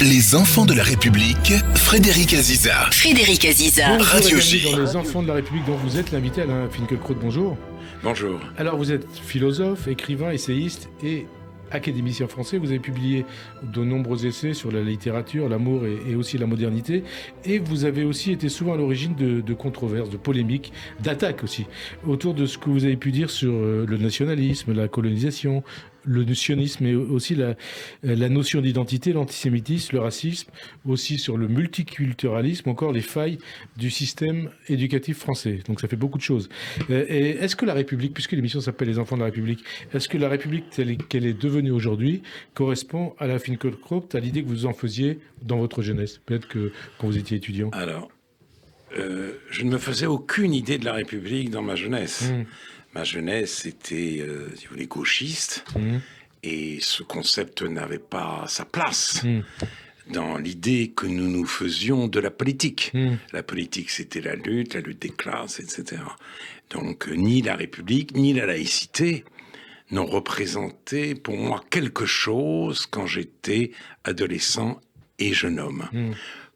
Les enfants de la République, Frédéric Aziza. Frédéric Aziza. Bonjour, Radio bienvenue J. dans les enfants de la République dont vous êtes l'invité, Alain Finkielkraut, bonjour. Bonjour. Alors vous êtes philosophe, écrivain, essayiste et académicien français. Vous avez publié de nombreux essais sur la littérature, l'amour et aussi la modernité. Et vous avez aussi été souvent à l'origine de controverses, de polémiques, d'attaques aussi, autour de ce que vous avez pu dire sur le nationalisme, la colonisation, le sionisme, mais aussi la notion d'identité, l'antisémitisme, le racisme, aussi sur le multiculturalisme, encore les failles du système éducatif français. Donc ça fait beaucoup de choses. Et est-ce que la République, puisque l'émission s'appelle Les enfants de la République, est-ce que la République telle qu'elle est devenue aujourd'hui correspond à la Finkielkraut, à l'idée que vous en faisiez dans votre jeunesse, peut-être que quand vous étiez étudiant? Alors, je ne me faisais aucune idée de la République dans ma jeunesse. Ma jeunesse était, si vous voulez, gauchiste, et ce concept n'avait pas sa place dans l'idée que nous nous faisions de la politique. La politique, c'était la lutte des classes, etc. Donc, ni la République, ni la laïcité n'ont représenté pour moi quelque chose quand j'étais adolescent et jeune homme.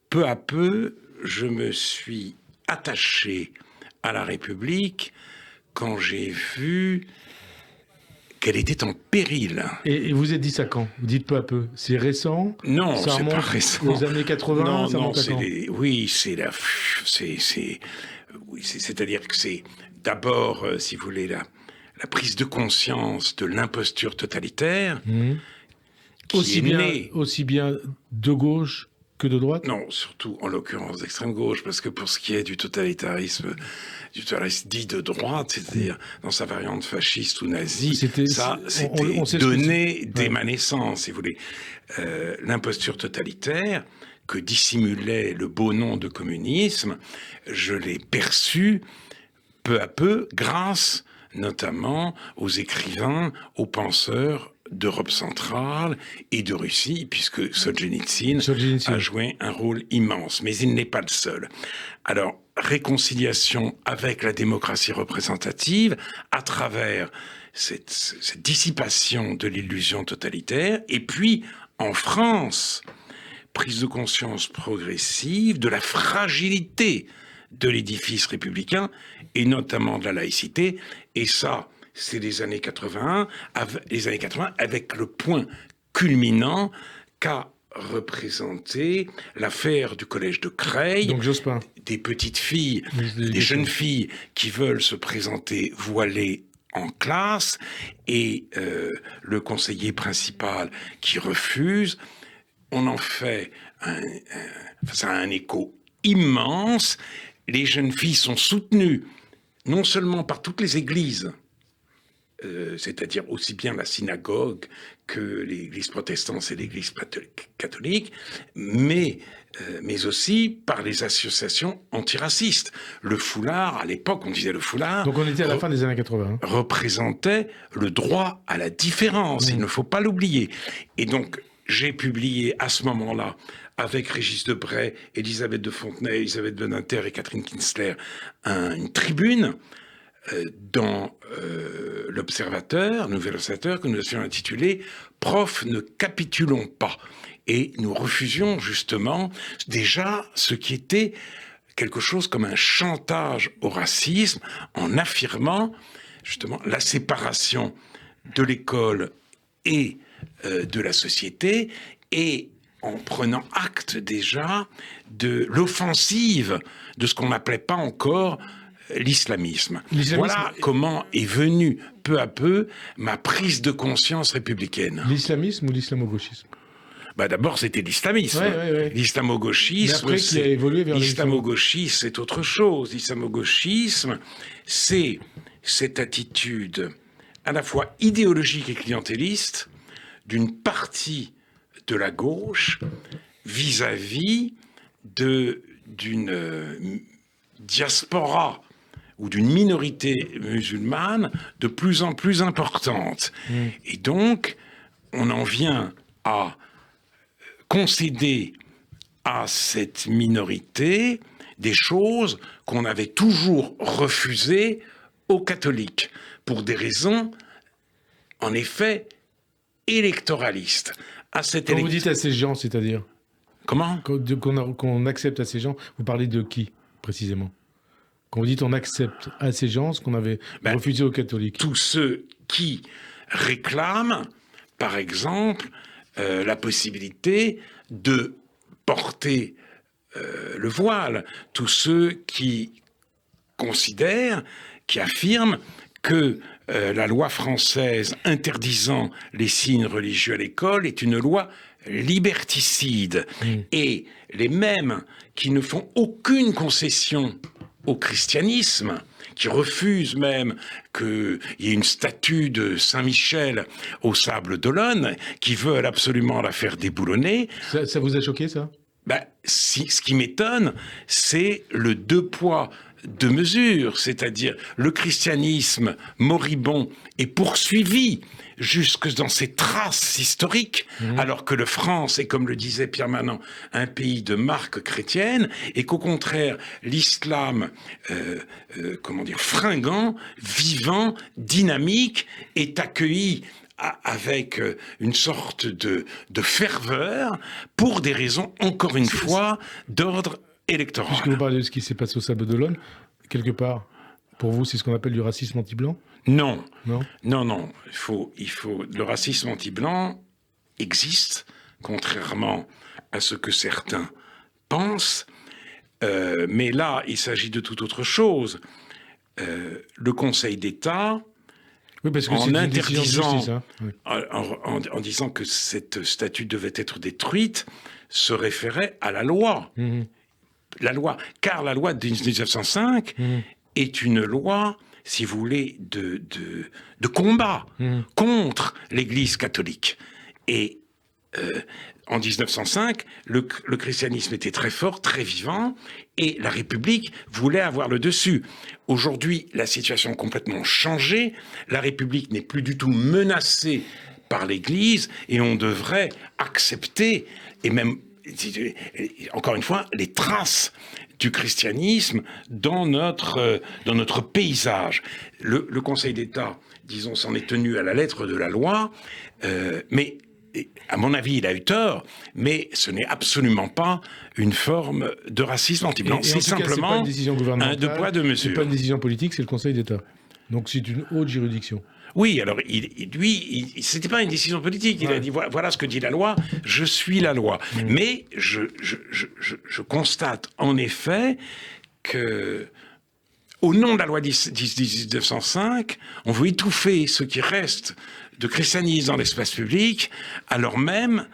Peu à peu, je me suis attaché à la République quand j'ai vu qu'elle était en péril. Et vous êtes dit ça quand? Vous dites peu à peu. C'est récent? Non, ça c'est remonte pas récent. aux années 80? Non, ça non, remonte à quand? c'est-à-dire que c'est d'abord, si vous voulez, la prise de conscience de l'imposture totalitaire qui aussi bien de gauche que de droite? Non, surtout en l'occurrence d'extrême gauche, parce que pour ce qui est du totalitarisme dit de droite, c'est-à-dire dans sa variante fasciste ou nazie, c'était donné dès ma naissance, si vous voulez. L'imposture totalitaire que dissimulait le beau nom de communisme, je l'ai perçu peu à peu grâce notamment aux écrivains, aux penseurs d'Europe centrale et de Russie, puisque Solzhenitsyn a joué un rôle immense. Mais il n'est pas le seul. Alors, réconciliation avec la démocratie représentative à travers cette dissipation de l'illusion totalitaire. Et puis, en France, prise de conscience progressive de la fragilité de l'édifice républicain et notamment de la laïcité. Et ça, c'est les années 80, avec le point culminant qu'a représenté l'affaire du collège de Creil. Donc Jospin. Des petites filles, des jeunes filles qui veulent se présenter voilées en classe et le conseiller principal qui refuse. On en fait ça a un écho immense. Les jeunes filles sont soutenues non seulement par toutes les églises, c'est-à-dire aussi bien la synagogue que l'église protestante et l'église catholique, mais aussi par les associations antiracistes. Le foulard, à l'époque, on disait le foulard... Donc on était à la fin des années 80. ...représentait le droit à la différence, il ne faut pas l'oublier. Et donc, j'ai publié à ce moment-là, avec Régis Debray, Elisabeth de Fontenay, Elisabeth Badinter et Catherine Kinsler, une tribune dans l'Observateur, Nouvel Observateur, que nous avions intitulé « Prof, ne capitulons pas ». Et nous refusions justement déjà ce qui était quelque chose comme un chantage au racisme en affirmant justement la séparation de l'école et de la société et en prenant acte déjà de l'offensive de ce qu'on n'appelait pas encore l'islamisme. Voilà comment est venue peu à peu ma prise de conscience républicaine. L'islamisme ou l'islamo-gauchisme? D'abord, c'était l'islamisme. Ouais. L'islamo-gauchisme, l'islamo-gauchisme, c'est autre chose. L'islamo-gauchisme, c'est cette attitude à la fois idéologique et clientéliste d'une partie de la gauche vis-à-vis d'une diaspora ou d'une minorité musulmane de plus en plus importante. Et donc, on en vient à concéder à cette minorité des choses qu'on avait toujours refusées aux catholiques, pour des raisons, en effet, électoraliste à cette élection. Quand vous dites à ces gens, c'est-à-dire comment qu'on accepte à ces gens, vous parlez de qui précisément? Quand vous dites on accepte à ces gens ce qu'on avait refusé aux catholiques. Tous ceux qui réclament, par exemple, la possibilité de porter le voile. Tous ceux qui considèrent, qui affirment que la loi française interdisant les signes religieux à l'école est une loi liberticide. Et les mêmes qui ne font aucune concession au christianisme, qui refusent même qu'il y ait une statue de Saint-Michel au Sable d'Olonne, qui veulent absolument la faire déboulonner. Ça vous a choqué, ça ? Ce qui m'étonne, c'est le 2 poids, 2 mesures, c'est-à-dire le christianisme moribond est poursuivi jusque dans ses traces historiques, alors que la France est, comme le disait Pierre Manant, un pays de marque chrétienne, et qu'au contraire, l'islam, fringant, vivant, dynamique, est accueilli avec une sorte de ferveur pour des raisons, encore une fois, d'ordre électoral. Puisque vous parlez de ce qui s'est passé au Sable d'Olonne, quelque part, pour vous, c'est ce qu'on appelle du racisme anti-blanc ? Non. Le racisme anti-blanc existe, contrairement à ce que certains pensent. Mais là, il s'agit de toute autre chose. Le Conseil d'État, en interdisant, justice, en disant que cette statue devait être détruite, se référait à la loi. Car la loi de 1905 est une loi, si vous voulez, de combat contre l'Église catholique. Et en 1905, le christianisme était très fort, très vivant, et la République voulait avoir le dessus. Aujourd'hui, la situation a complètement changé. La République n'est plus du tout menacée par l'Église, et on devrait accepter, et même, encore une fois, les traces du christianisme dans notre paysage. Le Conseil d'État, disons, s'en est tenu à la lettre de la loi, mais à mon avis, il a eu tort, mais ce n'est absolument pas une forme de racisme anti-blanc. C'est simplement un 2 poids, 2 mesures. C'est pas une décision politique, c'est le Conseil d'État. Donc c'est une haute juridiction. Oui, alors c'était pas une décision politique. Il a dit voilà ce que dit la loi, je suis la loi. Mais je constate en effet que, au nom de la loi 1905, on veut étouffer ce qui reste de christianisme dans l'espace public, alors même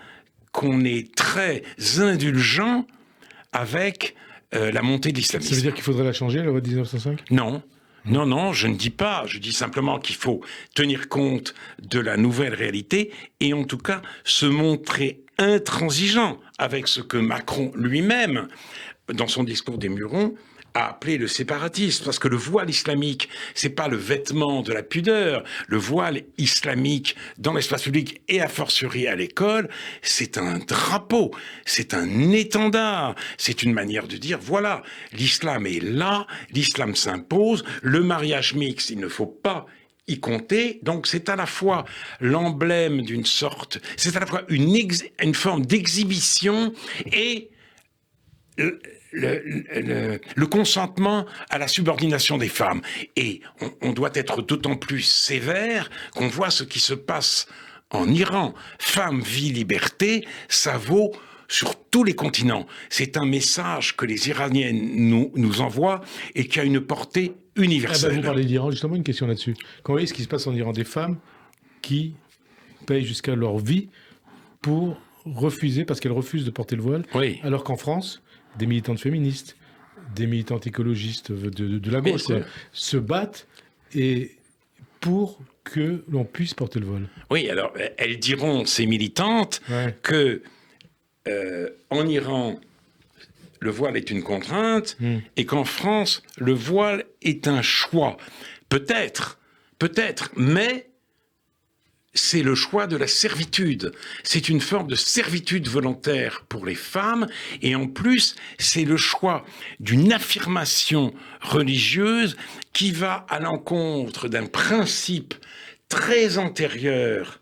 qu'on est très indulgent avec la montée de l'islamisme. Ça veut dire qu'il faudrait la changer, la loi de 1905 ? Non, je ne dis pas. Je dis simplement qu'il faut tenir compte de la nouvelle réalité et en tout cas se montrer intransigeant avec ce que Macron lui-même, dans son discours des Murons, a appelé le séparatisme, parce que le voile islamique, c'est pas le vêtement de la pudeur. Le voile islamique dans l'espace public et a fortiori à l'école, c'est un drapeau, c'est un étendard, c'est une manière de dire voilà, l'islam est là, l'islam s'impose, le mariage mixte, il ne faut pas y compter. Donc c'est à la fois l'emblème d'une sorte, c'est à la fois une forme d'exhibition et le consentement à la subordination des femmes. Et on doit être d'autant plus sévère qu'on voit ce qui se passe en Iran. Femme, vie, liberté, ça vaut sur tous les continents. C'est un message que les Iraniennes nous envoient et qui a une portée universelle. Vous parlez d'Iran, justement, une question là-dessus. Quand vous voyez ce qui se passe en Iran, des femmes qui payent jusqu'à leur vie pour refuser, parce qu'elles refusent de porter le voile, alors qu'en France, des militantes féministes, des militantes écologistes de la gauche se battent pour que l'on puisse porter le voile. Oui, alors elles diront, ces militantes, que en Iran, le voile est une contrainte et qu'en France, le voile est un choix. Peut-être, mais c'est le choix de la servitude. C'est une forme de servitude volontaire pour les femmes et en plus, c'est le choix d'une affirmation religieuse qui va à l'encontre d'un principe très antérieur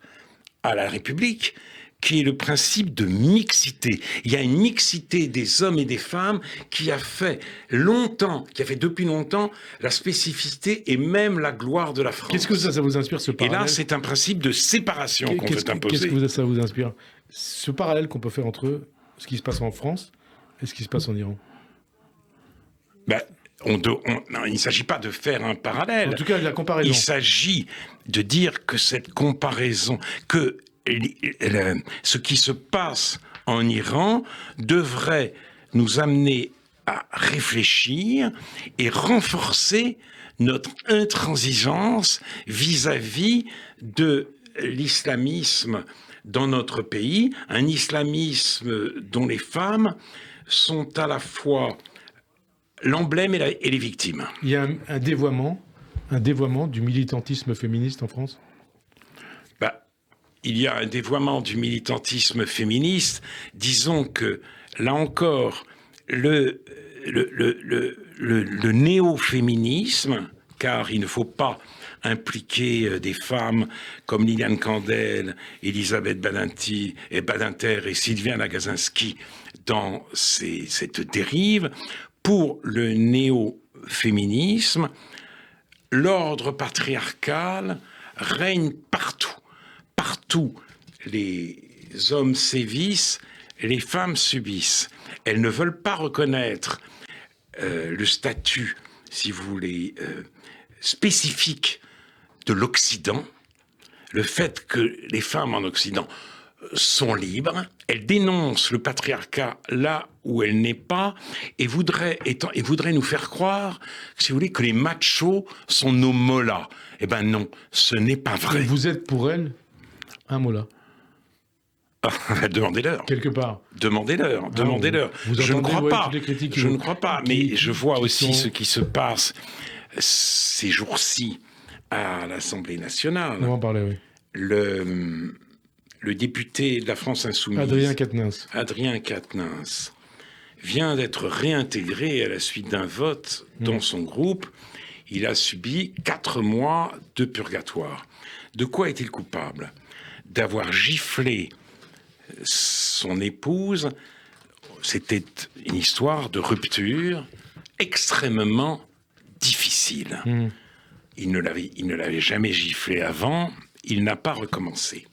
à la République, qui est le principe de mixité. Il y a une mixité des hommes et des femmes qui a fait depuis longtemps la spécificité et même la gloire de la France. Qu'est-ce que ça vous inspire, ce parallèle ? Et là, c'est un principe de séparation qu'on veut imposer. Qu'est-ce que ça vous inspire ? Ce parallèle qu'on peut faire entre ce qui se passe en France et ce qui se passe en Iran ? Non, il ne s'agit pas de faire un parallèle. En tout cas, la comparaison. Il s'agit de dire que cette comparaison, que ce qui se passe en Iran devrait nous amener à réfléchir et renforcer notre intransigeance vis-à-vis de l'islamisme dans notre pays, un islamisme dont les femmes sont à la fois l'emblème et les victimes. Il y a un dévoiement du militantisme féministe en France ? Il y a un dévoiement du militantisme féministe. Disons que, là encore, le néo-féminisme, car il ne faut pas impliquer des femmes comme Liliane Candel, Elisabeth Badinter et Sylviane Agacinski dans cette dérive. Pour le néo-féminisme, l'ordre patriarcal règne partout. Partout, les hommes sévissent, les femmes subissent. Elles ne veulent pas reconnaître le statut, si vous voulez, spécifique de l'Occident, le fait que les femmes en Occident sont libres. Elles dénoncent le patriarcat là où elle n'est pas et voudraient nous faire croire, si vous voulez, que les machos sont nos mollahs. Eh ben non, ce n'est pas vrai. Et vous êtes pour elles un mollah. Demandez-leur. Quelque part. Demandez-leur. Je ne crois pas. Je ne crois pas. Mais je vois aussi ce qui se passe ces jours-ci à l'Assemblée nationale. On va en parler, oui. Le député de la France Insoumise, Adrien Quatennens, vient d'être réintégré à la suite d'un vote dans son groupe. Il a subi 4 mois de purgatoire. De quoi est-il coupable ? D'avoir giflé son épouse. C'était une histoire de rupture extrêmement difficile. Il ne l'avait jamais giflé avant, il n'a pas recommencé.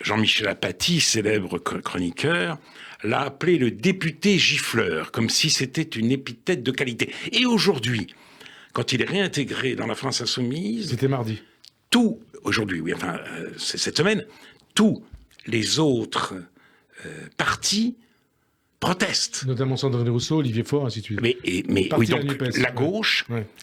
Jean-Michel Apathy, célèbre chroniqueur, l'a appelé le député gifleur, comme si c'était une épithète de qualité. Et aujourd'hui, quand il est réintégré dans la France Insoumise... C'était mardi. C'est cette semaine, tous les autres partis protestent. Notamment Sandrine Rousseau, Olivier Faure, ainsi de suite. Mais oui, donc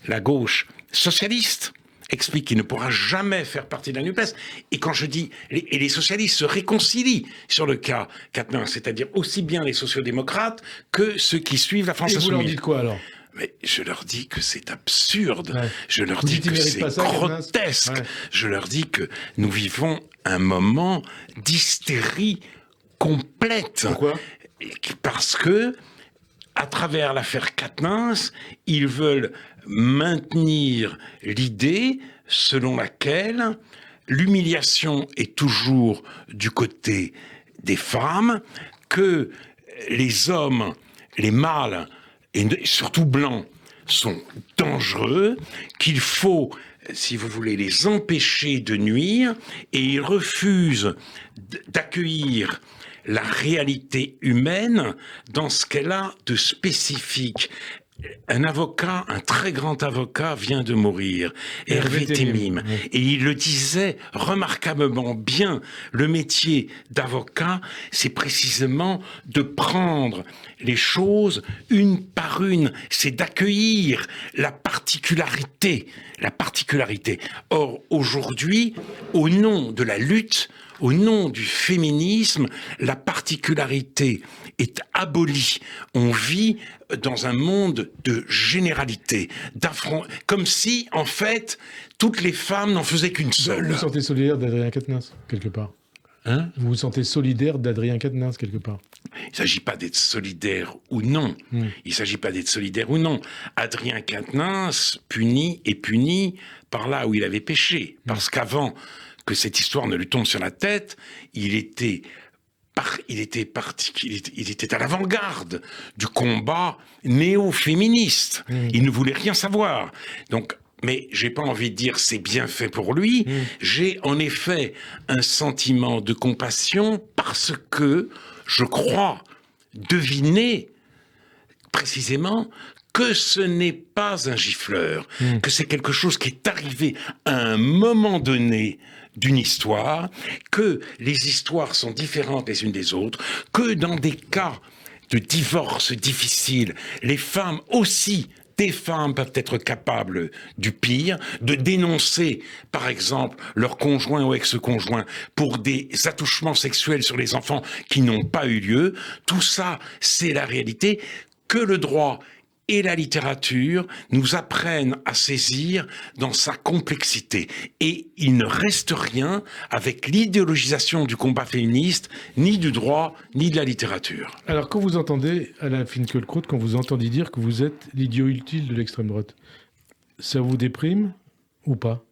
la gauche socialiste explique qu'il ne pourra jamais faire partie de la NUPES. Et quand je dis... Et les socialistes se réconcilient sur le cas Quatennens, c'est-à-dire aussi bien les sociodémocrates que ceux qui suivent la France Insoumise. Et vous leur dites quoi, alors ? Mais je leur dis que c'est absurde. Ouais. Je leur dis que c'est grotesque. Ouais. Je leur dis que nous vivons un moment d'hystérie complète. Pourquoi ? Parce que, à travers l'affaire Quatennens, ils veulent maintenir l'idée selon laquelle l'humiliation est toujours du côté des femmes, que les hommes, les mâles, et surtout blancs, sont dangereux, qu'il faut, si vous voulez, les empêcher de nuire, et ils refusent d'accueillir la réalité humaine dans ce qu'elle a de spécifique. Un avocat, un très grand avocat vient de mourir, Hervé Temim, et il le disait remarquablement bien, le métier d'avocat, c'est précisément de prendre les choses une par une, c'est d'accueillir la particularité. Or, aujourd'hui, au nom de la lutte, au nom du féminisme, la particularité est abolie. On vit dans un monde de généralité, comme si, en fait, toutes les femmes n'en faisaient qu'une seule. Vous vous sentez solidaire d'Adrien Quatennens, quelque part ? Hein ? Vous vous sentez solidaire d'Adrien Quatennens, quelque part ? Il ne s'agit pas d'être solidaire ou non. Il ne s'agit pas d'être solidaire ou non. Adrien Quatennens est puni par là où il avait péché. Parce qu'avant que cette histoire ne lui tombe sur la tête, il était à l'avant-garde du combat néo-féministe. Il ne voulait rien savoir. Donc, mais j'ai pas envie de dire c'est bien fait pour lui. J'ai en effet un sentiment de compassion parce que je crois deviner précisément que ce n'est pas un gifleur, que c'est quelque chose qui est arrivé à un moment donné d'une histoire, que les histoires sont différentes les unes des autres, que dans des cas de divorce difficiles, les femmes aussi, des femmes peuvent être capables du pire, de dénoncer, par exemple, leur conjoint ou ex-conjoint pour des attouchements sexuels sur les enfants qui n'ont pas eu lieu. Tout ça, c'est la réalité que le droit et la littérature nous apprennent à saisir dans sa complexité. Et il ne reste rien avec l'idéologisation du combat féministe, ni du droit, ni de la littérature. Alors, quand vous entendez, Alain Finkielkraut, quand vous entendez dire que vous êtes l'idiot utile de l'extrême droite, ça vous déprime ou pas ?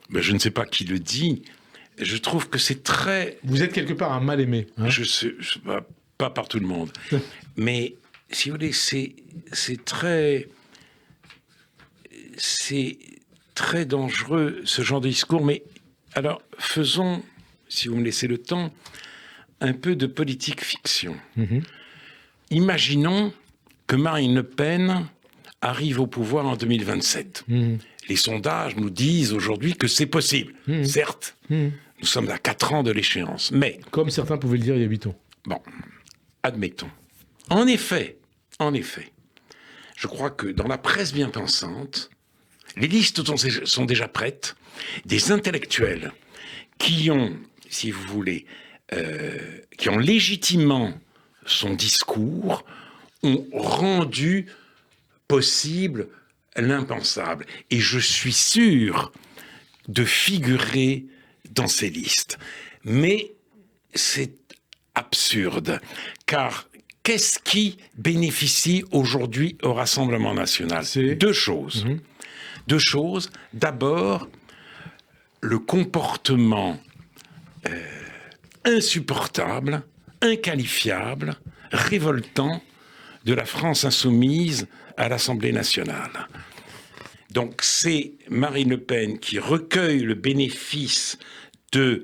Ben, je ne sais pas qui le dit. Je trouve que c'est très... Vous êtes quelque part un mal-aimé. Hein ? Je sais, pas par tout le monde. Mais... si vous voulez, c'est très dangereux, ce genre de discours. Mais alors, faisons, si vous me laissez le temps, un peu de politique fiction. Imaginons que Marine Le Pen arrive au pouvoir en 2027. Les sondages nous disent aujourd'hui que c'est possible. Certes, nous sommes à 4 ans de l'échéance, mais... comme certains pouvaient le dire il y a 8 ans. Bon, admettons. En effet, je crois que dans la presse bien pensante, les listes sont déjà prêtes, des intellectuels qui ont, si vous voulez, qui ont légitimement son discours, ont rendu possible l'impensable. Et je suis sûr de figurer dans ces listes. Mais c'est absurde, car... qu'est-ce qui bénéficie aujourd'hui au Rassemblement national ? Deux choses. Deux choses. D'abord, le comportement insupportable, inqualifiable, révoltant de la France insoumise à l'Assemblée nationale. Donc c'est Marine Le Pen qui recueille le bénéfice de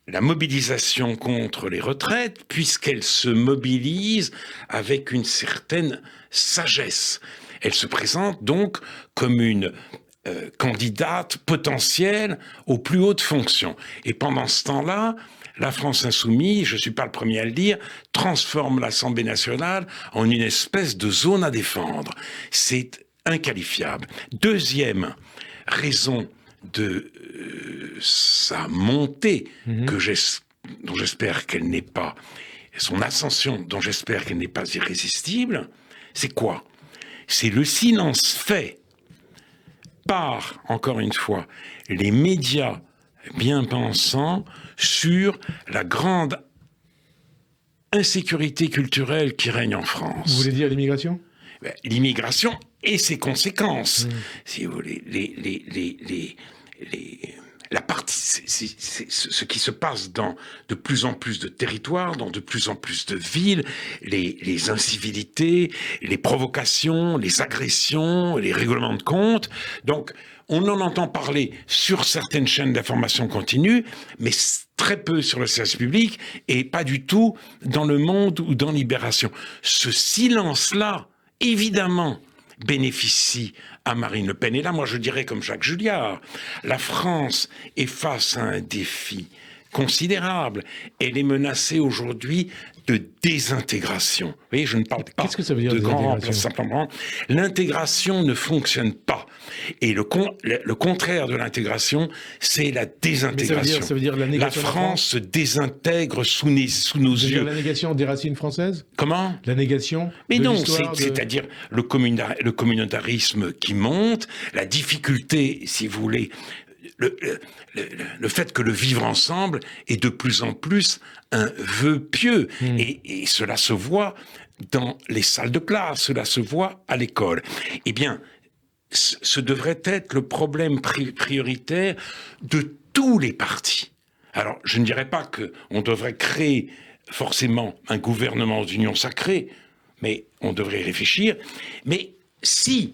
la mobilisation contre les retraites, puisqu'elle se mobilise avec une certaine sagesse. Elle se présente donc comme une candidate potentielle aux plus hautes fonctions. Et pendant ce temps-là, la France insoumise, je ne suis pas le premier à le dire, transforme l'Assemblée nationale en une espèce de zone à défendre. C'est inqualifiable. Deuxième raison de sa montée, dont j'espère qu'elle n'est pas, son ascension, dont j'espère qu'elle n'est pas irrésistible, c'est quoi ? C'est le silence fait par, encore une fois, les médias bien pensants sur la grande insécurité culturelle qui règne en France. Vous voulez dire l'immigration ? L'immigration et ses conséquences. Si vous voulez, ce qui se passe dans de plus en plus de territoires, dans de plus en plus de villes, les incivilités, les provocations, les agressions, les règlements de compte. Donc, on en entend parler sur certaines chaînes d'information continue, mais très peu sur le service public et pas du tout dans Le Monde ou dans Libération. Ce silence-là, évidemment, bénéficie à Marine Le Pen. Et là, moi, je dirais comme Jacques Julliard, la France est face à un défi considérable. Elle est menacée aujourd'hui de désintégration. Vous voyez, je ne parle pas de grand remplacement. Simplement, l'intégration ne fonctionne pas. Et le contraire de l'intégration, c'est la désintégration. Ça veut dire la France se désintègre sous nos yeux. La négation des racines françaises ? Comment ? La négation ? Mais non, c'est-à-dire le communautarisme qui monte, la difficulté, si vous voulez, le fait que le vivre ensemble est de plus en plus un vœu pieux. Et cela se voit dans les salles de classe, cela se voit à l'école. Eh bien, ce devrait être le problème prioritaire de tous les partis. Alors, je ne dirais pas qu'on devrait créer forcément un gouvernement d'union sacrée, mais on devrait y réfléchir. Mais si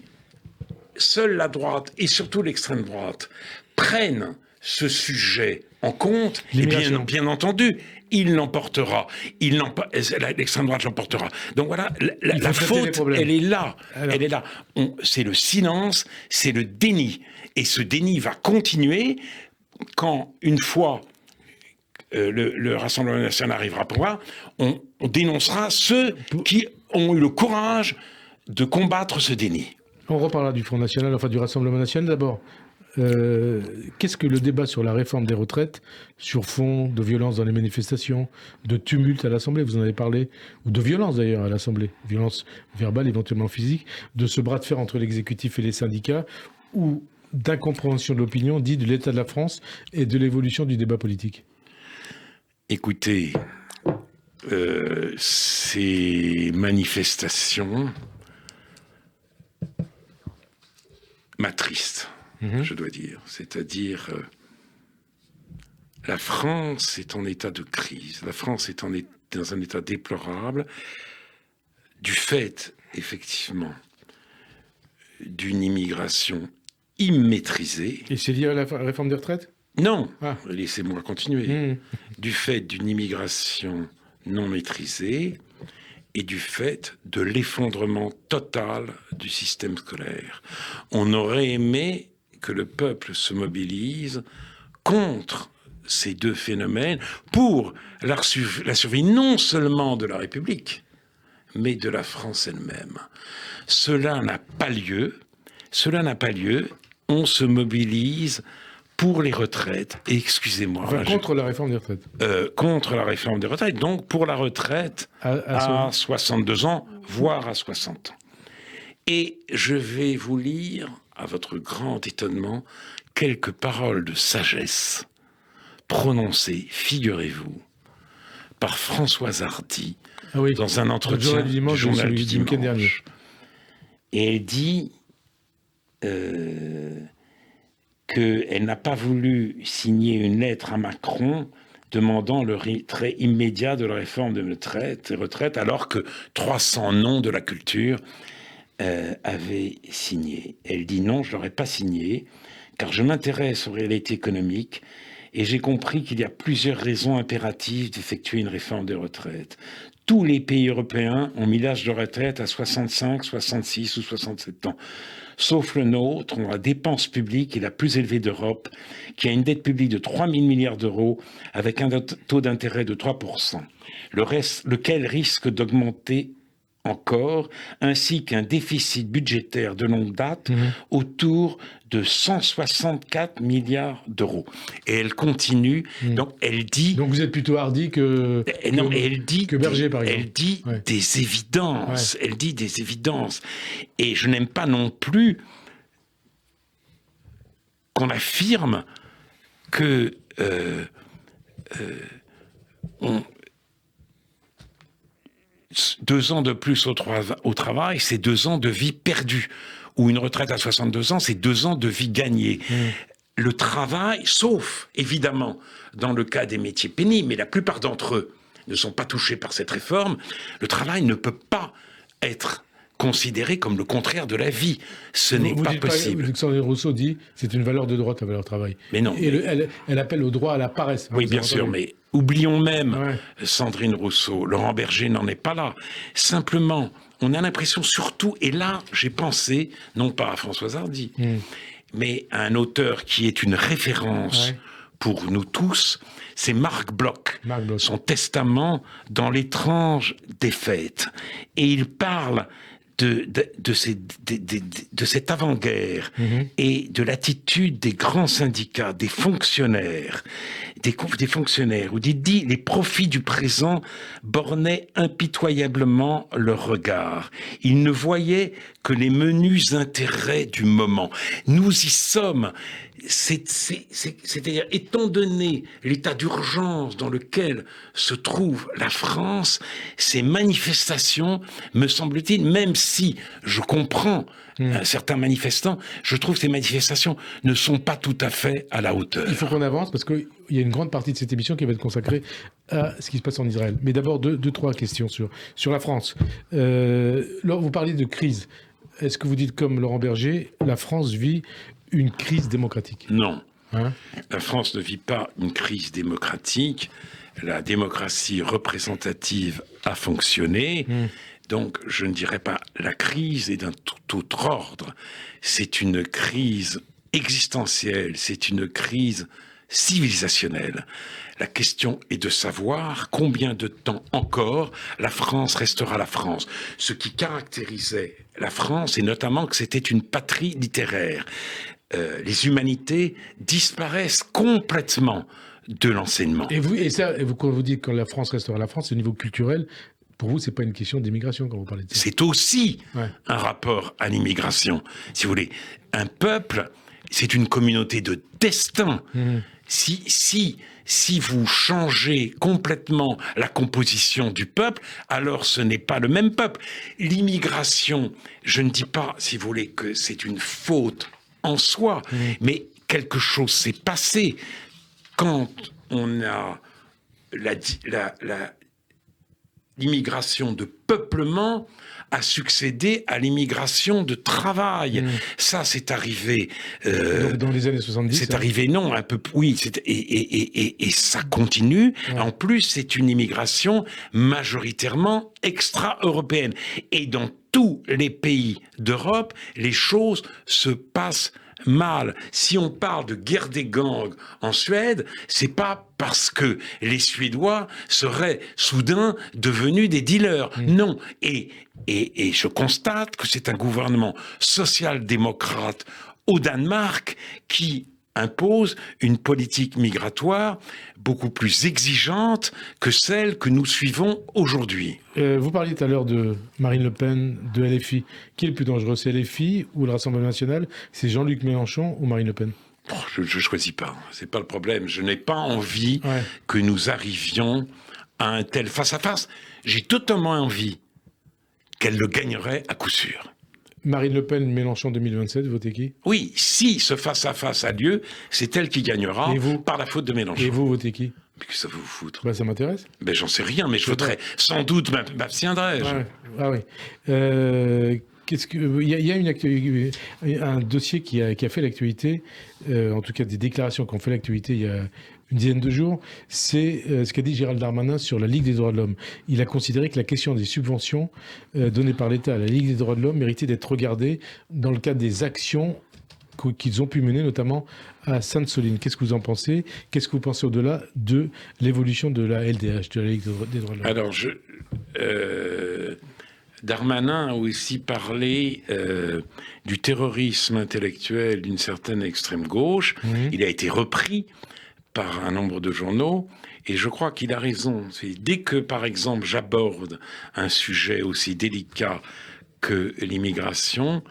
seule la droite, et surtout l'extrême droite, prennent ce sujet en compte, et bien entendu, il l'emportera. L'extrême droite l'emportera. Donc voilà, la faute, elle est là. Elle est là. C'est le silence, c'est le déni. Et ce déni va continuer quand, une fois le Rassemblement national arrivera pour pouvoir, on dénoncera ceux qui ont eu le courage de combattre ce déni. On reparlera du Front National, enfin du Rassemblement National d'abord. Qu'est-ce que le débat sur la réforme des retraites, sur fond de violence dans les manifestations, de tumulte à l'Assemblée, vous en avez parlé, ou de violence d'ailleurs à l'Assemblée, violence verbale, éventuellement physique, de ce bras de fer entre l'exécutif et les syndicats, ou d'incompréhension de l'opinion, dit de l'état de la France et de l'évolution du débat politique? Écoutez, ces manifestations m'attristent. Je dois dire. C'est-à-dire, la France est en état de crise. La France est dans un état déplorable du fait, effectivement, d'une immigration immaîtrisée. Et c'est lié à la réforme des retraites ? Non, laissez-moi continuer. Du fait d'une immigration non maîtrisée et du fait de l'effondrement total du système scolaire. On aurait aimé que le peuple se mobilise contre ces deux phénomènes pour la survie non seulement de la République, mais de la France elle-même. Cela n'a pas lieu. On se mobilise pour les retraites. Et excusez-moi. Enfin, contre la réforme des retraites. Contre la réforme des retraites. Donc pour la retraite à 62 ans, voire à 60 ans. Et je vais vous lire, à votre grand étonnement, quelques paroles de sagesse prononcées, figurez-vous, par Françoise Hardy dans un entretien du journal du dimanche. Dernier. Et elle dit qu'elle n'a pas voulu signer une lettre à Macron demandant le retrait immédiat de la réforme des retraites, alors que 300 noms de la culture avaient signé. Elle dit non, je ne l'aurais pas signé, car je m'intéresse aux réalités économiques et j'ai compris qu'il y a plusieurs raisons impératives d'effectuer une réforme des retraites. Tous les pays européens ont mis l'âge de retraite à 65, 66 ou 67 ans. Sauf le nôtre, dont la dépense publique est la plus élevée d'Europe, qui a une dette publique de 3 000 milliards d'euros avec un taux d'intérêt de 3%, lequel risque d'augmenter encore, ainsi qu'un déficit budgétaire de longue date autour de 164 milliards d'euros. Et elle continue, donc elle dit... Donc vous êtes plutôt Hardy que Berger, par exemple. Elle dit des évidences, elle dit des évidences. Et je n'aime pas non plus qu'on affirme que... 2 ans de plus au travail, c'est 2 ans de vie perdue. Ou une retraite à 62 ans, c'est 2 ans de vie gagnée. Le travail, sauf évidemment dans le cas des métiers pénibles, mais la plupart d'entre eux ne sont pas touchés par cette réforme, le travail ne peut pas être considéré comme le contraire de la vie. Ce n'est pas possible. Alexandre Rousseau dit c'est une valeur de droit, la valeur travail. Mais non. Et elle appelle au droit à la paresse. Oui, bien sûr, mais oublions même Sandrine Rousseau. Laurent Berger n'en est pas là. Simplement, on a l'impression surtout, et là, j'ai pensé, non pas à Françoise Hardy, mais à un auteur qui est une référence pour nous tous, c'est Marc Bloch. Son testament dans l'étrange des fêtes. Et il parle de cette avant-guerre et de l'attitude des grands syndicats, des fonctionnaires, où il dit les profits du présent bornaient impitoyablement leur regard. Ils ne voyaient que les menus intérêts du moment. Nous y sommes. C'est-à-dire, étant donné l'état d'urgence dans lequel se trouve la France, ces manifestations, me semble-t-il, même si je comprends certains manifestants, je trouve que ces manifestations ne sont pas tout à fait à la hauteur. Il faut qu'on avance parce qu'il y a une grande partie de cette émission qui va être consacrée à ce qui se passe en Israël. Mais d'abord, trois questions sur la France. Vous parlez de crise. Est-ce que vous dites, comme Laurent Berger, la France vit une crise démocratique ? Non. La France ne vit pas une crise démocratique. La démocratie représentative a fonctionné. Donc, je ne dirais pas la crise est d'un tout autre ordre. C'est une crise existentielle, c'est une crise civilisationnelle. La question est de savoir combien de temps encore la France restera la France. Ce qui caractérisait la France, et notamment que c'était une patrie littéraire. Les humanités disparaissent complètement de l'enseignement. Et quand vous dites que la France restera la France, c'est au niveau culturel. Pour vous, c'est pas une question d'immigration quand vous parlez de ça. C'est aussi un rapport à l'immigration. Si vous voulez, un peuple, c'est une communauté de destin. Si vous changez complètement la composition du peuple, alors ce n'est pas le même peuple. L'immigration, je ne dis pas, si vous voulez, que c'est une faute en soi, mais quelque chose s'est passé quand on a l'immigration de peuplement a succédé à l'immigration de travail. Ça, c'est arrivé... Donc dans les années 70 C'est arrivé, non, un peu... Oui, et ça continue. En plus, c'est une immigration majoritairement extra-européenne. Et dans tous les pays d'Europe, les choses se passent mal. Si on parle de guerre des gangs en Suède, c'est pas parce que les Suédois seraient soudain devenus des dealers. Non. Et je constate que c'est un gouvernement social-démocrate au Danemark qui impose une politique migratoire beaucoup plus exigeante que celle que nous suivons aujourd'hui. Vous parliez tout à l'heure de Marine Le Pen, de LFI. Qui est le plus dangereux, c'est LFI ou le Rassemblement National ? C'est Jean-Luc Mélenchon ou Marine Le Pen ? Je ne choisis pas, c'est pas le problème. Je n'ai pas envie que nous arrivions à un tel face-à-face. J'ai totalement envie qu'elle le gagnerait à coup sûr. Marine Le Pen, Mélenchon 2027, votez qui ? Oui, si ce face-à-face a lieu, c'est elle qui gagnera par la faute de Mélenchon. Et vous, votez qui ? Mais que ça va vous foutre ? Ça m'intéresse. J'en sais rien, mais je voterai. Sans doute m'abstiendrai-je. Ah oui. Il y a un dossier qui a fait l'actualité, en tout cas des déclarations qui ont fait l'actualité il y a une dizaine de jours, c'est ce qu'a dit Gérald Darmanin sur la Ligue des droits de l'homme. Il a considéré que la question des subventions données par l'État à la Ligue des droits de l'homme méritait d'être regardée dans le cadre des actions qu'ils ont pu mener, notamment à Sainte-Soline. Qu'est-ce que vous en pensez ? Qu'est-ce que vous pensez au-delà de l'évolution de la LDH, de la Ligue des droits de l'homme ? Alors, Darmanin a aussi parlé du terrorisme intellectuel d'une certaine extrême gauche. Il a été repris par un nombre de journaux, et je crois qu'il a raison. Dès que, par exemple, j'aborde un sujet aussi délicat que l'immigration,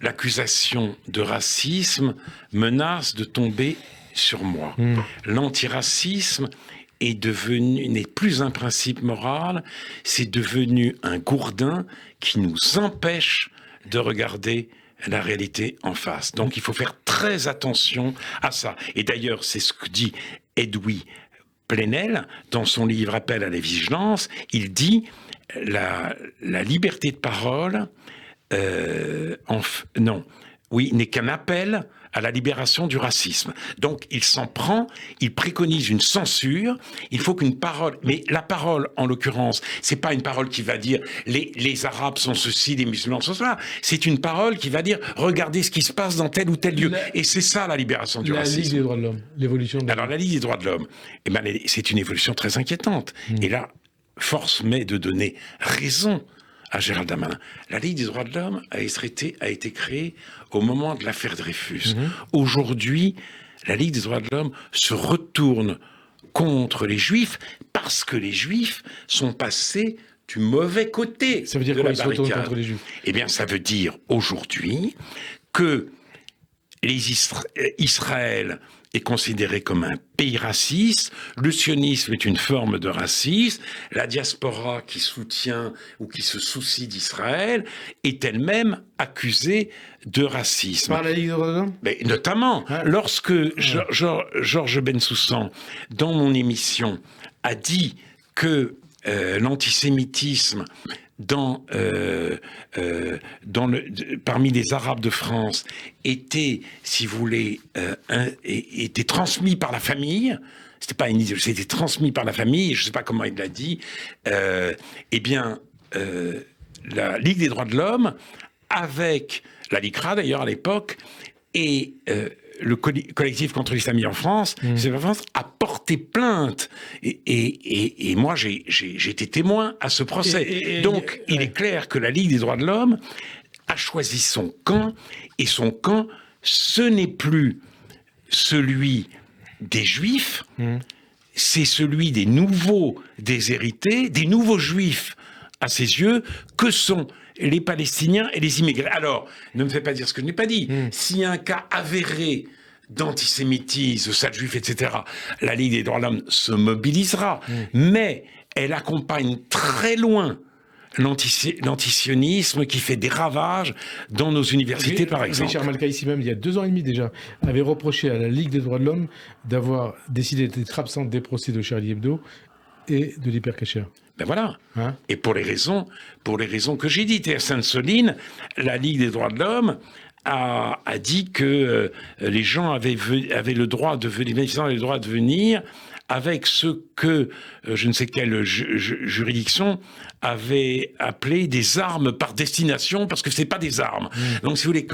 l'accusation de racisme menace de tomber sur moi. L'antiracisme n'est plus un principe moral, c'est devenu un gourdin qui nous empêche de regarder la réalité en face. Donc il faut faire très attention à ça. Et d'ailleurs, c'est ce que dit Edoui Plenel dans son livre Appel à la vigilance. Il dit la liberté de parole n'est qu'un appel à la libération du racisme. Donc, il s'en prend, il préconise une censure, il faut qu'une parole, mais la parole, en l'occurrence, c'est pas une parole qui va dire les Arabes sont ceci, les musulmans sont cela, c'est une parole qui va dire regardez ce qui se passe dans tel ou tel lieu. Et c'est ça la libération du racisme. La Ligue des droits de l'homme, l'évolution de... Alors, la Ligue des droits de l'homme, c'est une évolution très inquiétante. Et là, force m'est de donner raison à Gérald Darmanin. La Ligue des droits de l'homme a été créée au moment de l'affaire Dreyfus. Aujourd'hui, la Ligue des droits de l'homme se retourne contre les Juifs parce que les Juifs sont passés du mauvais côté. Ça veut dire quoi, ils se retournent contre les Juifs ? Eh bien, ça veut dire aujourd'hui que Israël est considéré comme un pays raciste, le sionisme est une forme de racisme, la diaspora qui soutient ou qui se soucie d'Israël est elle-même accusée de racisme. Par la Ligue des droits de l'homme ? Mais notamment, lorsque Georges Bensoussan, dans mon émission, a dit que l'antisémitisme parmi les Arabes de France était, si vous voulez, était transmis par la famille. C'était pas une idée, c'était transmis par la famille. Je ne sais pas comment il l'a dit. La Ligue des droits de l'homme, avec la LICRA d'ailleurs à l'époque, et le collectif contre l'islamisme en France, a porté plainte. Et moi, j'ai été témoin à ce procès. Donc, il est clair que la Ligue des droits de l'homme a choisi son camp, et son camp, ce n'est plus celui des Juifs, c'est celui des nouveaux déshérités, des nouveaux Juifs à ses yeux, que sont les Palestiniens et les immigrés. Alors, ne me fais pas dire ce que je n'ai pas dit. S'il y a un cas avéré d'antisémitisme, de sale juif, etc., la Ligue des droits de l'homme se mobilisera. Mais elle accompagne très loin l'antisionisme qui fait des ravages dans nos universités, par exemple. Richard Malkaïsi, même il y a 2 ans et demi déjà, avait reproché à la Ligue des droits de l'homme d'avoir décidé d'être absente des procès de Charlie Hebdo et de l'Hypercacher. Ben voilà. Et pour les raisons que j'ai dites. Et à Sainte-Soline, la Ligue des droits de l'homme a dit que les gens avaient le droit de venir, les manifestants avaient le droit de venir avec ce que je ne sais quelle juridiction avait appelé des armes par destination, parce que c'est pas des armes. Donc, si vous voulez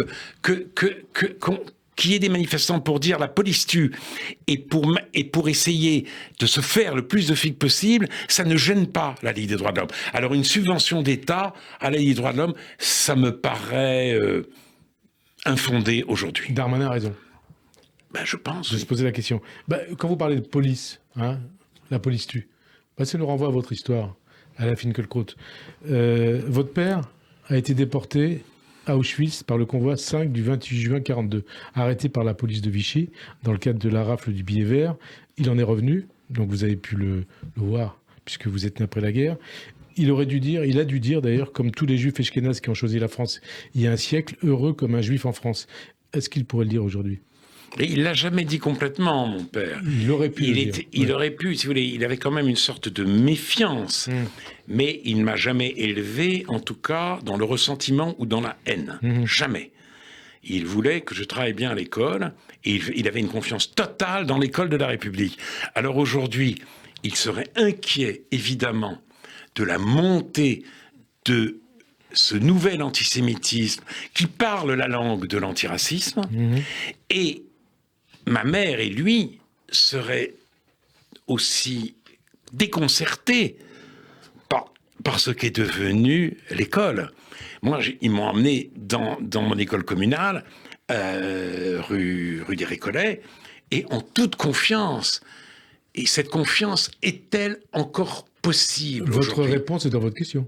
qu'il y ait des manifestants pour dire la police tue et pour essayer de se faire le plus de flics possible, ça ne gêne pas la Ligue des droits de l'homme. Alors une subvention d'État à la Ligue des droits de l'homme, ça me paraît infondé aujourd'hui. Darmanin a raison. Ben, je pense. Je vais se poser la question. Quand vous parlez de police, la police tue, ça nous renvoie à votre histoire, à la Finkielkraut. Votre père a été déporté à Auschwitz par le convoi 5 du 28 juin 1942, arrêté par la police de Vichy dans le cadre de la rafle du billet vert. Il en est revenu, donc vous avez pu le voir, puisque vous êtes né après la guerre. Il a dû dire d'ailleurs, comme tous les juifs ashkénazes qui ont choisi la France il y a un siècle, heureux comme un juif en France. Est-ce qu'il pourrait le dire aujourd'hui ? Et il l'a jamais dit complètement, mon père. Il aurait pu. Il aurait pu, si vous voulez. Il avait quand même une sorte de méfiance, mais il ne m'a jamais élevé, en tout cas, dans le ressentiment ou dans la haine. Jamais. Il voulait que je travaille bien à l'école, et il avait une confiance totale dans l'école de la République. Alors aujourd'hui, il serait inquiet, évidemment, de la montée de ce nouvel antisémitisme qui parle la langue de l'antiracisme, et ma mère et lui seraient aussi déconcertés par ce qu'est devenu l'école. Moi, ils m'ont emmené dans mon école communale, rue des Récollets, et en toute confiance. Et cette confiance est-elle encore possible Votre aujourd'hui ? réponse est dans votre question.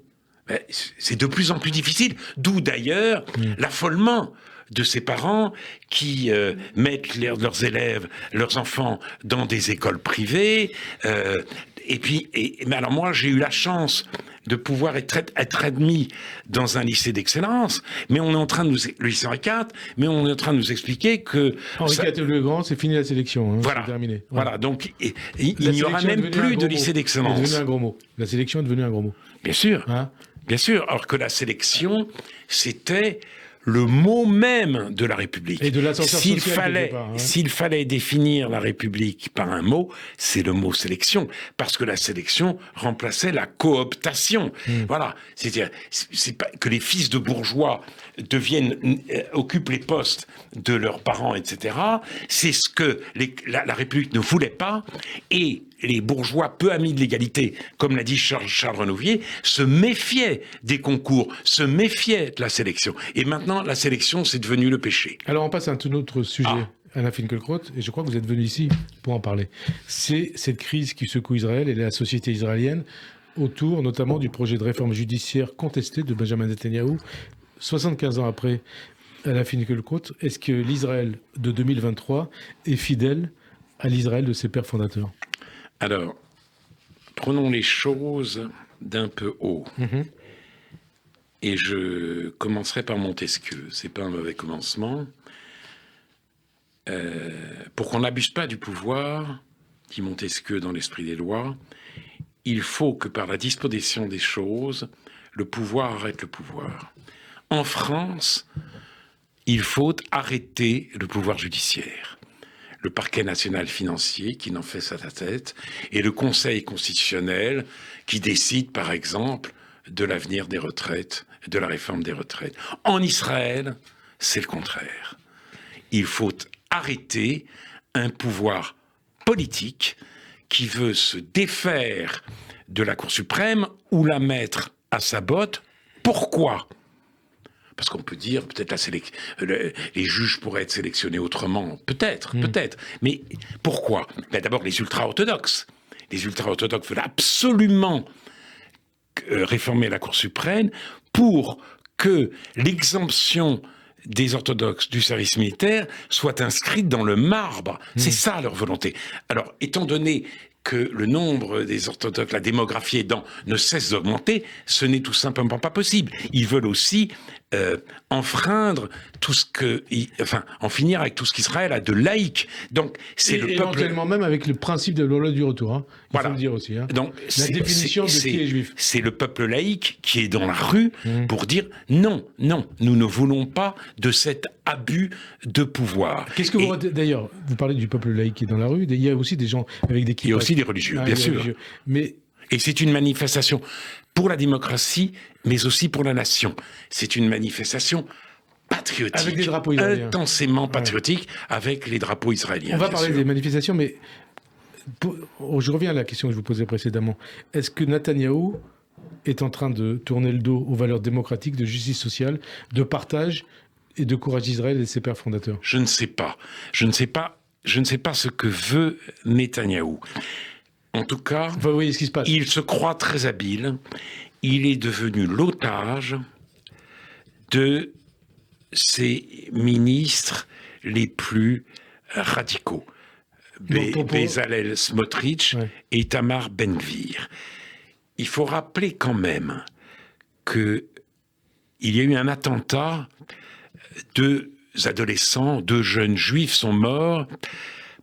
C'est de plus en plus difficile, d'où d'ailleurs l'affolement de ces parents qui mettent leurs élèves, leurs enfants dans des écoles privées. Mais alors moi, j'ai eu la chance de pouvoir être admis dans un lycée d'excellence, mais on est en train de le lycée Henri IV, mais on est en train de nous expliquer que... Henri IV le Grand, c'est fini la sélection, voilà, c'est terminé. Voilà, donc il n'y aura même plus de lycée d'excellence. C'est devenu un gros mot. La sélection est devenue un gros mot. Bien sûr, bien sûr, alors que la sélection, c'était le mot même de la République. Et de l'ascenseur social, s'il fallait définir la République par un mot, c'est le mot sélection, parce que la sélection remplaçait la cooptation. Voilà, c'est-à-dire c'est pas que les fils de bourgeois occupent les postes de leurs parents, etc. C'est ce que la République ne voulait pas, et les bourgeois peu amis de l'égalité, comme l'a dit Charles Renouvier, se méfiaient des concours, se méfiaient de la sélection. Et maintenant, la sélection, c'est devenu le péché. Alors, on passe à un tout autre sujet, Anna Finkielkraut, et je crois que vous êtes venu ici pour en parler. C'est cette crise qui secoue Israël et la société israélienne, autour notamment du projet de réforme judiciaire contesté de Benjamin Netanyahou. 75 ans après Anna Finkielkraut, est-ce que l'Israël de 2023 est fidèle à l'Israël de ses pères fondateurs? Alors, prenons les choses d'un peu haut. Et je commencerai par Montesquieu. C'est pas un mauvais commencement. Pour qu'on n'abuse pas du pouvoir, dit Montesquieu dans l'Esprit des lois, il faut que par la disposition des choses, le pouvoir arrête le pouvoir. En France, il faut arrêter le pouvoir judiciaire. Le parquet national financier qui n'en fait sa tête et le Conseil constitutionnel qui décide, par exemple, de l'avenir des retraites, de la réforme des retraites. En Israël, c'est le contraire. Il faut arrêter un pouvoir politique qui veut se défaire de la Cour suprême ou la mettre à sa botte. Pourquoi ? Parce qu'on peut dire, peut-être les juges pourraient être sélectionnés autrement. Peut-être. Mais pourquoi ? D'abord, les ultra-orthodoxes. Les ultra-orthodoxes veulent absolument réformer la Cour suprême pour que l'exemption des orthodoxes du service militaire soit inscrite dans le marbre. C'est ça leur volonté. Alors, étant donné que le nombre des orthodoxes, la démographie aidant, ne cesse d'augmenter, ce n'est tout simplement pas possible. Ils veulent aussi enfreindre tout ce que, en finir avec tout ce qu'Israël a de laïque. Donc, c'est le peuple. Éventuellement même avec le principe de la loi du retour. Hein. Il faut le dire aussi. Hein. Donc, la définition de ce qui est juif. C'est le peuple laïque qui est dans la rue pour dire non, nous ne voulons pas de cet abus de pouvoir. Qu'est-ce que d'ailleurs, vous parlez du peuple laïque qui est dans la rue. Il y a aussi des gens avec des kippas. Il y a aussi des religieux, bien sûr. Et c'est une manifestation pour la démocratie, mais aussi pour la nation. C'est une manifestation patriotique. Avec des drapeaux israéliens. Intensément patriotique, avec les drapeaux israéliens. On va parler des manifestations, mais je reviens à la question que je vous posais précédemment. Est-ce que Netanyahou est en train de tourner le dos aux valeurs démocratiques, de justice sociale, de partage et de courage d'Israël et de ses pères fondateurs ? Je ne sais pas. Je ne sais pas ce que veut Netanyahou. En tout cas, vous voyez ce qui se passe. Il se croit très habile. Il est devenu l'otage de ses ministres les plus radicaux. Bezalel Smotrich et Itamar Ben-Gvir. Il faut rappeler quand même qu'il y a eu un attentat, 2 adolescents, 2 jeunes juifs sont morts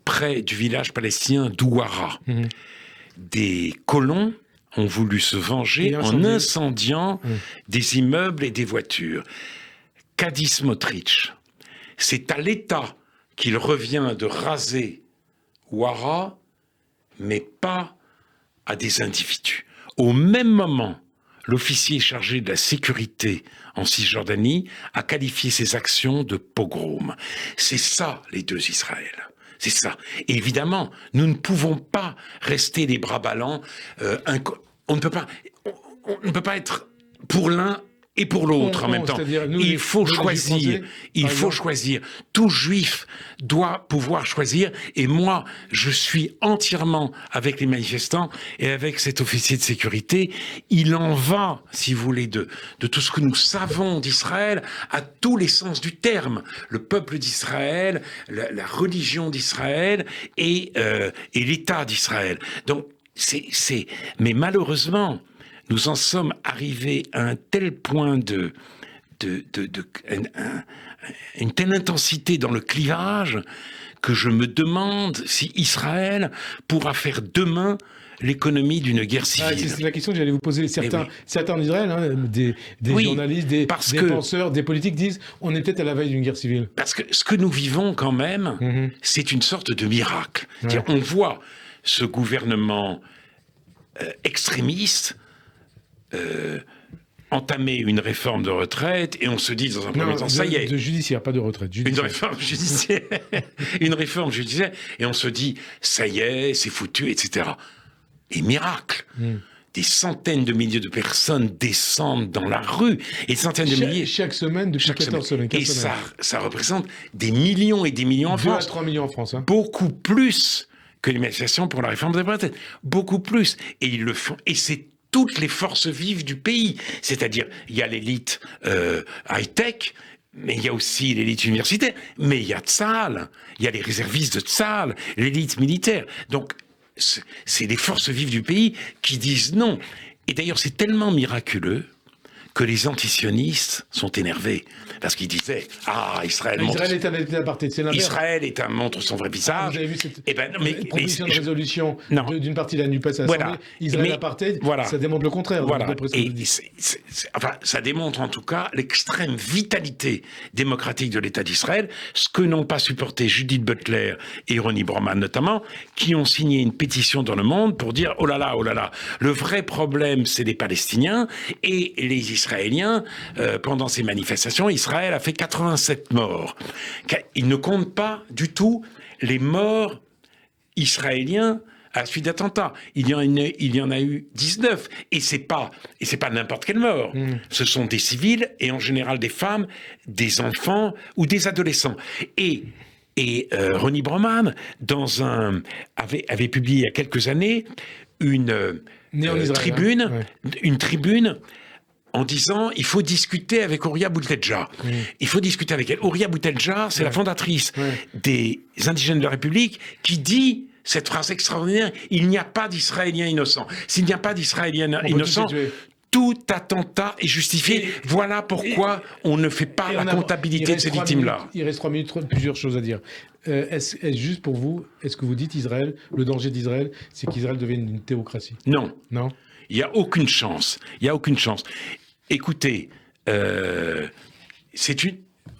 près du village palestinien d'Ouara. Des colons ont voulu se venger en incendiant des immeubles et des voitures. Qu'a dit Smotrich ? C'est à l'État qu'il revient de raser Ouara, mais pas à des individus. Au même moment, l'officier chargé de la sécurité en Cisjordanie a qualifié ces actions de pogrom. C'est ça, les 2 Israël. C'est ça. Et évidemment, nous ne pouvons pas rester les bras ballants. On ne peut pas être pour l'un et pour l'autre en même temps. Il faut choisir. Il faut choisir. Tout juif doit pouvoir choisir. Et moi, je suis entièrement avec les manifestants et avec cet officier de sécurité. Il en va, si vous voulez, de tout ce que nous savons d'Israël à tous les sens du terme. Le peuple d'Israël, la religion d'Israël et l'État d'Israël. Donc, mais malheureusement, nous en sommes arrivés à un tel point une telle intensité dans le clivage que je me demande si Israël pourra faire demain l'économie d'une guerre civile. C'est la question que j'allais vous poser. Certains en Israël, des journalistes, des penseurs, des politiques disent on est peut-être à la veille d'une guerre civile. Parce que ce que nous vivons quand même, c'est une sorte de miracle. On voit ce gouvernement extrémiste entamer une réforme de retraite et on se dit dans un premier temps, ça y est. De judiciaire, pas de retraite. Judiciaire. Une réforme judiciaire. Une réforme judiciaire. Et on se dit, ça y est, c'est foutu, etc. Et miracle. Des centaines de milliers de personnes descendent dans la rue. Et des centaines de milliers. Chaque semaine, depuis 14 semaines. Et ça représente des millions et des millions en France. 2 à 3 millions en France. Beaucoup plus que les manifestations pour la réforme des retraites. Beaucoup plus. Et ils le font. Et c'est toutes les forces vives du pays. C'est-à-dire, il y a l'élite high-tech Mais il y a aussi l'élite universitaire, mais il y a Tsahal, il y a les réservistes de Tsahal, l'élite militaire. Donc, c'est les forces vives du pays qui disent non. Et d'ailleurs, c'est tellement miraculeux que les antisionistes sont énervés. Parce qu'ils disaient Israël est un État apartheid, c'est l'inverse. Israël est un montre son vrai visage. Vous avez vu cette proposition de résolution d'une partie de la NUPES à l'Assemblée, voilà. Israël apartheid, ça démontre le contraire. Voilà. Et ça démontre en tout cas l'extrême vitalité démocratique de l'État d'Israël, ce que n'ont pas supporté Judith Butler et Ronnie Broman notamment, qui ont signé une pétition dans Le Monde pour dire oh là là, le vrai problème c'est les Palestiniens et les Israéliens. Pendant ces manifestations, Israël a fait 87 morts. Il ne compte pas du tout les morts israéliens à la suite d'attentats. Il y en a eu 19. Et c'est pas n'importe quelle mort. Ce sont des civils et en général des femmes, des enfants ou des adolescents. Et Ronnie Broman, avait publié il y a quelques années une tribune en disant il faut discuter avec Ouria Boutelja. Il faut discuter avec elle. Ouria Boutelja, c'est la fondatrice des Indigènes de la République qui dit cette phrase extraordinaire, il n'y a pas d'Israéliens innocents. S'il n'y a pas d'Israéliens innocents, tout attentat est justifié. Voilà pourquoi on ne fait pas la comptabilité de ces victimes-là. Il reste 3 minutes, plusieurs choses à dire. Est-ce juste pour vous, est-ce que vous dites Israël, le danger d'Israël, c'est qu'Israël devienne une théocratie ? Non. Non ? Il n'y a aucune chance. Écoutez,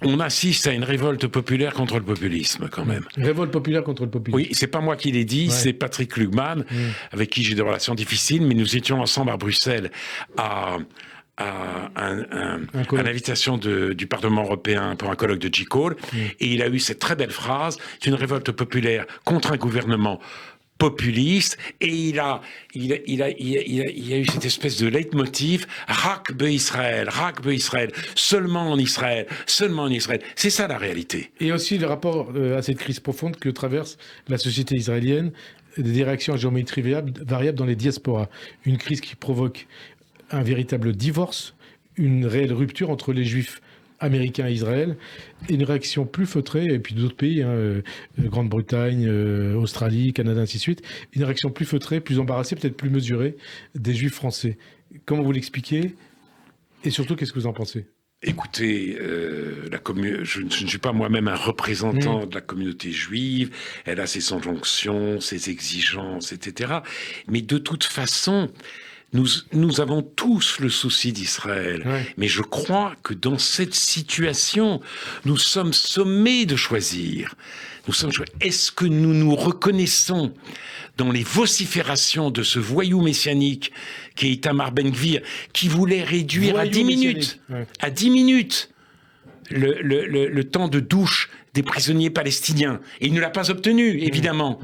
on assiste à une révolte populaire contre le populisme, quand même. Révolte populaire contre le populisme. Oui, c'est pas moi qui l'ai dit, c'est Patrick Lugman, avec qui j'ai des relations difficiles, mais nous étions ensemble à Bruxelles à l'invitation du Parlement européen pour un colloque de J-Call, et il a eu cette très belle phrase, c'est une révolte populaire contre un gouvernement populiste, et il y a eu cette espèce de leitmotiv, Rak Israël, seulement en Israël. C'est ça la réalité. Et aussi le rapport à cette crise profonde que traverse la société israélienne, des réactions à géométrie variable dans les diasporas. Une crise qui provoque un véritable divorce, une réelle rupture entre les juifs américain à Israël, et une réaction plus feutrée, et puis d'autres pays, Grande-Bretagne, Australie, Canada, ainsi de suite, une réaction plus feutrée, plus embarrassée, peut-être plus mesurée des Juifs français. Comment vous l'expliquez ? Et surtout, qu'est-ce que vous en pensez ? Écoutez, je ne suis pas moi-même un représentant de la communauté juive, elle a ses injonctions, ses exigences, etc. Mais de toute façon, nous avons tous le souci d'Israël, mais je crois que dans cette situation, nous sommes sommés de choisir. Est-ce que nous nous reconnaissons dans les vociférations de ce voyou messianique qui est Itamar Ben-Gvir, qui voulait réduire à 10 minutes le temps de douche des prisonniers palestiniens. Et il ne l'a pas obtenu, évidemment.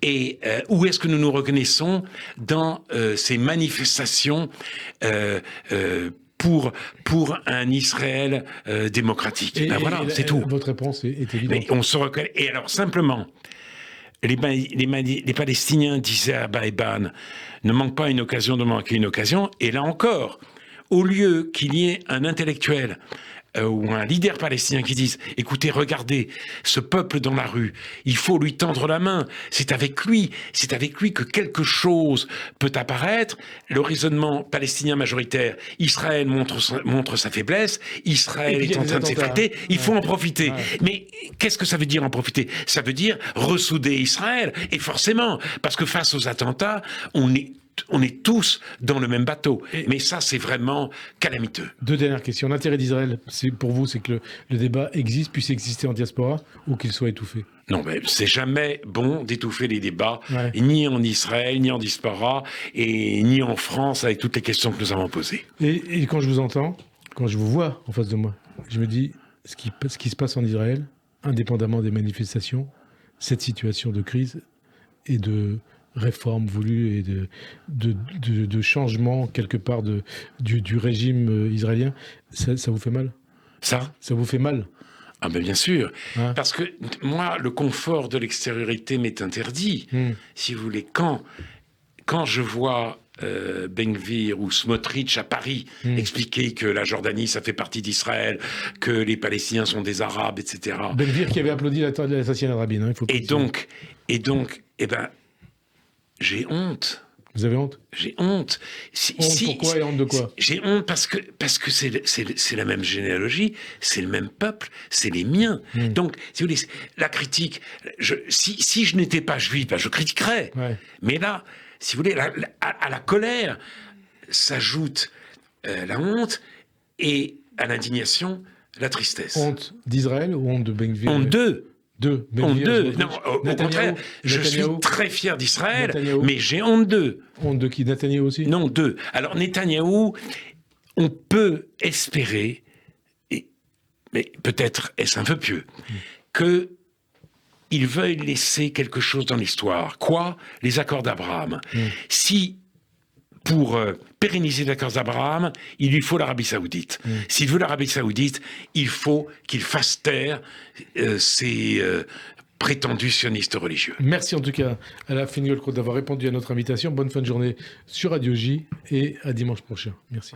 Et où est-ce que nous nous reconnaissons dans ces manifestations pour un Israël démocratique? Voilà, c'est tout. Votre réponse est évidente. Mais on se reconnaît. Et alors, simplement, les Palestiniens disaient à Baïban, ne manque pas une occasion de manquer une occasion. Et là encore, au lieu qu'il y ait un intellectuel ou un leader palestinien qui dise « Écoutez, regardez, ce peuple dans la rue, il faut lui tendre la main, c'est avec lui que quelque chose peut apparaître », le raisonnement palestinien majoritaire, Israël montre sa faiblesse, Israël est en train de s'effriter, il faut en profiter. Mais qu'est-ce que ça veut dire en profiter? Ça veut dire ressouder Israël, et forcément, parce que face aux attentats, on est tous dans le même bateau. Mais ça, c'est vraiment calamiteux. 2 dernières questions. L'intérêt d'Israël, pour vous, c'est que le débat puisse exister en diaspora, ou qu'il soit étouffé? Non, mais c'est jamais bon d'étouffer les débats, ni en Israël, ni en diaspora, et ni en France, avec toutes les questions que nous avons posées. Et quand je vous entends, quand je vous vois en face de moi, je me dis, ce qui se passe en Israël, indépendamment des manifestations, cette situation de crise et de réformes voulues et de changement quelque part du régime israélien, ça vous fait mal? Ça vous fait mal? Ah ben bien sûr, parce que moi, le confort de l'extériorité m'est interdit. Si vous voulez, quand je vois Ben Gvir ou Smotrich à Paris expliquer que la Jordanie, ça fait partie d'Israël, que les Palestiniens sont des Arabes, etc. Ben Gvir qui avait applaudi l'assassinat de Rabin. Hein, et donc, j'ai honte. Vous avez honte? J'ai honte. Pourquoi et honte de quoi? J'ai honte parce que c'est la même généalogie, c'est le même peuple, c'est les miens. Donc, si vous voulez, la critique, si je n'étais pas juif, je critiquerais. Ouais. Mais là, si vous voulez, à la colère s'ajoute la honte et à l'indignation, la tristesse. Honte d'Israël ou honte de Ben Gvir? Honte d'eux. Honte d'eux. Non, au contraire, je suis très fier d'Israël, mais j'ai honte d'eux. Honte de qui? Netanyahou aussi? Non, d'eux. Alors, Netanyahou, on peut espérer, mais peut-être est-ce un peu pieux, qu'il veuille laisser quelque chose dans l'histoire. Quoi? Les accords d'Abraham. Si, pour pérenniser les accords d'Abraham, il lui faut l'Arabie Saoudite. S'il veut l'Arabie Saoudite, il faut qu'il fasse taire ces prétendus sionistes religieux. Merci en tout cas à la Fingold d'avoir répondu à notre invitation. Bonne fin de journée sur Radio J et à dimanche prochain. Merci.